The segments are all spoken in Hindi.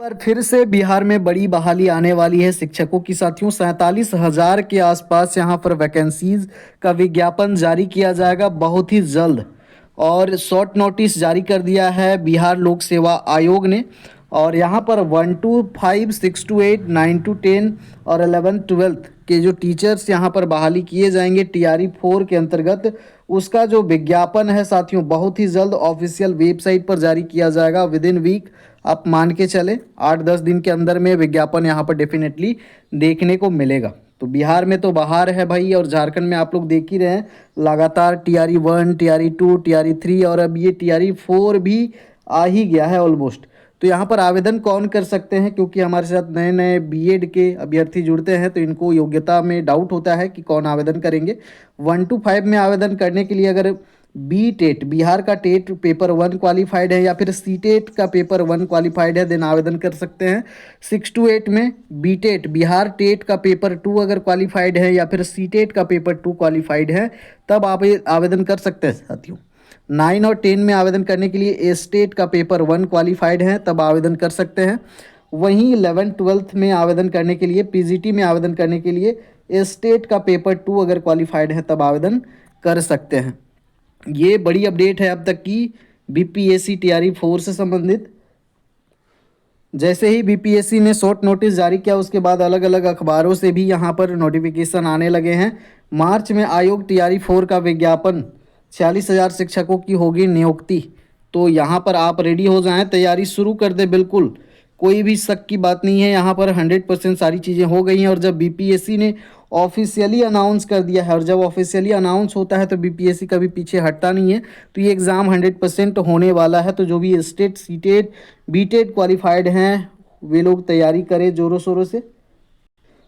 पर फिर से बिहार में बड़ी बहाली आने वाली है शिक्षकों की साथियों। 47,000 के आसपास यहाँ पर वैकेंसीज का विज्ञापन जारी किया जाएगा बहुत ही जल्द। और शॉर्ट नोटिस जारी कर दिया है बिहार लोक सेवा आयोग ने। और यहाँ पर 1 to 5, 6 to 8, 9 to 10 और 11 12 के जो टीचर्स यहाँ पर बहाली किए जाएंगे टीआरई 4 के अंतर्गत, उसका जो विज्ञापन है साथियों बहुत ही जल्द ऑफिशियल वेबसाइट पर जारी किया जाएगा। विद इन वीक आप मान के चले 8-10 दिन के अंदर में विज्ञापन यहाँ पर डेफिनेटली देखने को मिलेगा। तो बिहार में तो बाहर है भाई, और झारखंड में आप लोग देख ही रहे हैं लगातार टीआरई 1, टीआरई 2, टीआरई 3 और अब ये टीआरई 4 भी आ ही गया है ऑलमोस्ट। तो यहाँ पर आवेदन कौन कर सकते हैं, क्योंकि हमारे साथ नए नए बीएड के अभ्यर्थी जुड़ते हैं तो इनको योग्यता में डाउट होता है कि कौन आवेदन करेंगे। 1 to 5 में आवेदन करने के लिए अगर बी टेट बिहार का टेट पेपर 1 क्वालिफाइड है या फिर सी टेट का पेपर 1 क्वालिफाइड है देन आवेदन कर सकते हैं। 6 to 8 में बी टेट बिहार टेट का पेपर 2 अगर क्वालिफाइड है या फिर सी टेट का पेपर 2 क्वालिफाइड है तब आप आवेदन कर सकते हैं साथियों। 9 और 10 में आवेदन करने के लिए स्टेट का पेपर 1 क्वालिफाइड है तब आवेदन कर सकते हैं। वहीं 11-12 में आवेदन करने के लिए पीजीटी में आवेदन करने के लिए स्टेट का पेपर 2 अगर क्वालिफाइड है तब आवेदन कर सकते हैं। ये बड़ी अपडेट है अब तक की बीपीएससी टीआरई 4 से संबंधित। जैसे ही बीपीएससी ने शॉर्ट नोटिस जारी किया उसके बाद अलग अलग अखबारों से भी यहाँ पर नोटिफिकेशन आने लगे हैं। मार्च में आयोग टीआरई 4 का विज्ञापन, 46,000 शिक्षकों की होगी नियुक्ति। तो यहाँ पर आप रेडी हो जाएं, तैयारी शुरू कर दे। बिल्कुल कोई भी शक की बात नहीं है, यहाँ पर 100% सारी चीज़ें हो गई हैं। और जब बीपीएससी ने ऑफिशियली अनाउंस कर दिया है, और जब ऑफिशियली अनाउंस होता है तो बीपीएससी कभी पीछे हटता नहीं है, तो ये एग्ज़ाम 100% होने वाला है। तो जो भी स्टेट सीटेट बीटेट क्वालिफाइड हैं वे लोग तैयारी करें ज़ोरों शोरों से।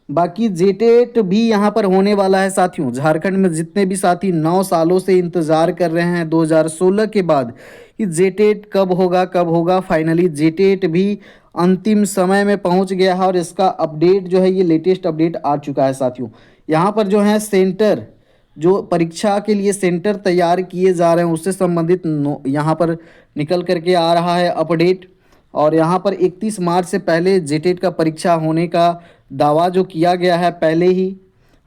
बाकी जेटेट भी यहाँ पर होने वाला है साथियों। झारखंड में जितने भी साथी 9 सालों से इंतज़ार कर रहे हैं 2016 के बाद कि जेटेट कब होगा, फाइनली जेटेट भी अंतिम समय में पहुंच गया है। और इसका अपडेट जो है ये लेटेस्ट अपडेट आ चुका है साथियों। यहाँ पर जो है सेंटर, जो परीक्षा के लिए सेंटर तैयार किए जा रहे हैं उससे संबंधित यहाँ पर निकल करके आ रहा है अपडेट। और यहाँ पर 31 मार्च से पहले जेटेट का परीक्षा होने का दावा जो किया गया है पहले ही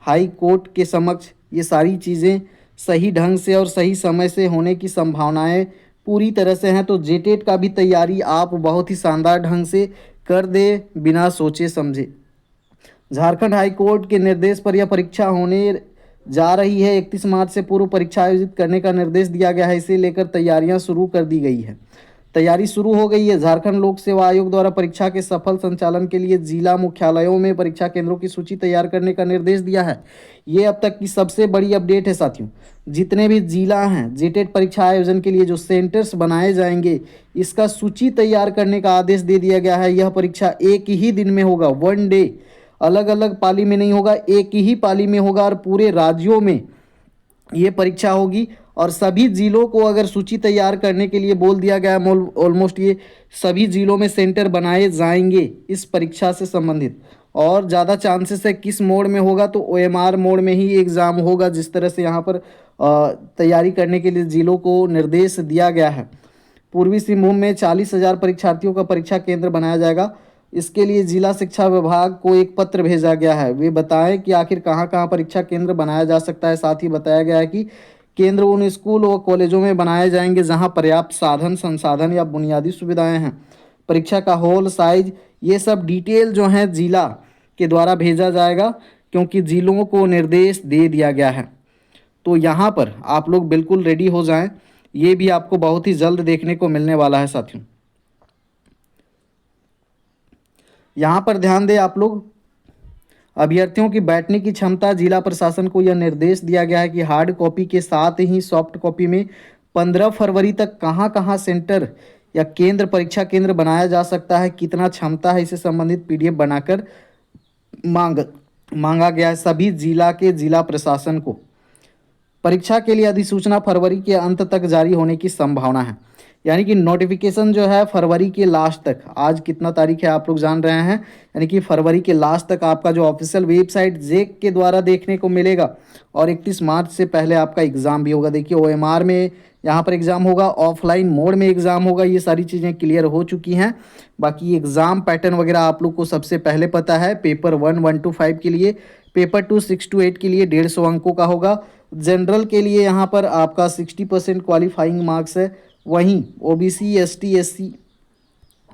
हाई कोर्ट के समक्ष, ये सारी चीज़ें सही ढंग से और सही समय से होने की संभावनाएं पूरी तरह से हैं। तो जेटेट का भी तैयारी आप बहुत ही शानदार ढंग से कर दे बिना सोचे समझे। झारखंड हाई कोर्ट के निर्देश पर यह परीक्षा होने जा रही है। 31 मार्च से पूर्व परीक्षा आयोजित करने का निर्देश दिया गया है। इसे लेकर तैयारियां शुरू कर दी गई है, तैयारी शुरू हो गई है। झारखंड लोक सेवा आयोग द्वारा परीक्षा के सफल संचालन के लिए जिला मुख्यालयों में परीक्षा केंद्रों की सूची तैयार करने का निर्देश दिया है। ये अब तक की सबसे बड़ी अपडेट है साथियों। जितने भी जिला हैं जेटेट परीक्षा आयोजन के लिए जो सेंटर्स बनाए जाएंगे इसका सूची तैयार करने का आदेश दे दिया गया है। यह परीक्षा एक ही दिन में होगा, 1 डे, अलग अलग पाली में नहीं होगा, एक ही पाली में होगा। और पूरे राज्यों में ये परीक्षा होगी। और सभी जिलों को अगर सूची तैयार करने के लिए बोल दिया गया है, ऑलमोस्ट ये सभी जिलों में सेंटर बनाए जाएंगे इस परीक्षा से संबंधित। और ज़्यादा चांसेस है किस मोड में होगा, तो ओएमआर मोड में ही एग्ज़ाम होगा। जिस तरह से यहाँ पर तैयारी करने के लिए जिलों को निर्देश दिया गया है। पूर्वी सिंहभूम में 40,000 परीक्षार्थियों का परीक्षा केंद्र बनाया जाएगा। इसके लिए जिला शिक्षा विभाग को एक पत्र भेजा गया है। वे बताएं कि आखिर कहाँ कहाँ परीक्षा केंद्र बनाया जा सकता है। साथ ही बताया गया है कि केंद्र उन स्कूल व कॉलेजों में बनाए जाएंगे जहां पर्याप्त साधन संसाधन या बुनियादी सुविधाएं हैं। परीक्षा का हॉल साइज ये सब डिटेल जो है जिला के द्वारा भेजा जाएगा, क्योंकि जिलों को निर्देश दे दिया गया है। तो यहाँ पर आप लोग बिल्कुल रेडी हो जाएं, ये भी आपको बहुत ही जल्द देखने को मिलने वाला है साथियों। यहाँ पर ध्यान दें आप लोग, अभ्यर्थियों की बैठने की क्षमता, जिला प्रशासन को यह निर्देश दिया गया है कि हार्ड कॉपी के साथ ही सॉफ्ट कॉपी में 15 फरवरी तक कहाँ कहाँ सेंटर या केंद्र परीक्षा केंद्र बनाया जा सकता है, कितना क्षमता है, इससे संबंधित पीडीएफ बनाकर मांगा गया है सभी जिला के जिला प्रशासन को। परीक्षा के लिए अधिसूचना फरवरी के अंत तक जारी होने की संभावना है। यानी कि नोटिफिकेशन जो है फरवरी के लास्ट तक, आज कितना तारीख है आप लोग जान रहे हैं, यानी कि फरवरी के लास्ट तक आपका जो ऑफिशियल वेबसाइट जेक के द्वारा देखने को मिलेगा। और 31 मार्च से पहले आपका एग्ज़ाम भी होगा। देखिए OMR में यहाँ पर एग्ज़ाम होगा, ऑफलाइन मोड में एग्ज़ाम होगा, ये सारी चीज़ें क्लियर हो चुकी हैं। बाकी एग्ज़ाम पैटर्न वगैरह आप लोग को सबसे पहले पता है। पेपर 1 1 to 5 के लिए, पेपर 2 6 to 8 के लिए 150 अंकों का होगा। जनरल के लिए यहाँ पर आपका 60% क्वालिफाइंग मार्क्स है। वहीं OBC ST SC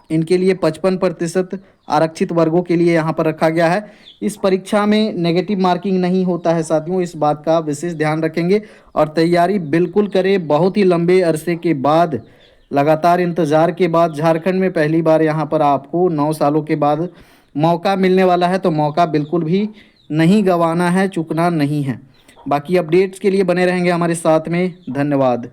इनके लिए 55% आरक्षित वर्गों के लिए यहाँ पर रखा गया है। इस परीक्षा में नेगेटिव मार्किंग नहीं होता है साथियों, इस बात का विशेष ध्यान रखेंगे और तैयारी बिल्कुल करें। बहुत ही लंबे अरसे के बाद, लगातार इंतज़ार के बाद झारखंड में पहली बार यहाँ पर आपको 9 सालों के बाद मौका मिलने वाला है, तो मौका बिल्कुल भी नहीं गंवाना है, चूकना नहीं है। बाकी अपडेट्स के लिए बने रहेंगे हमारे साथ में। धन्यवाद।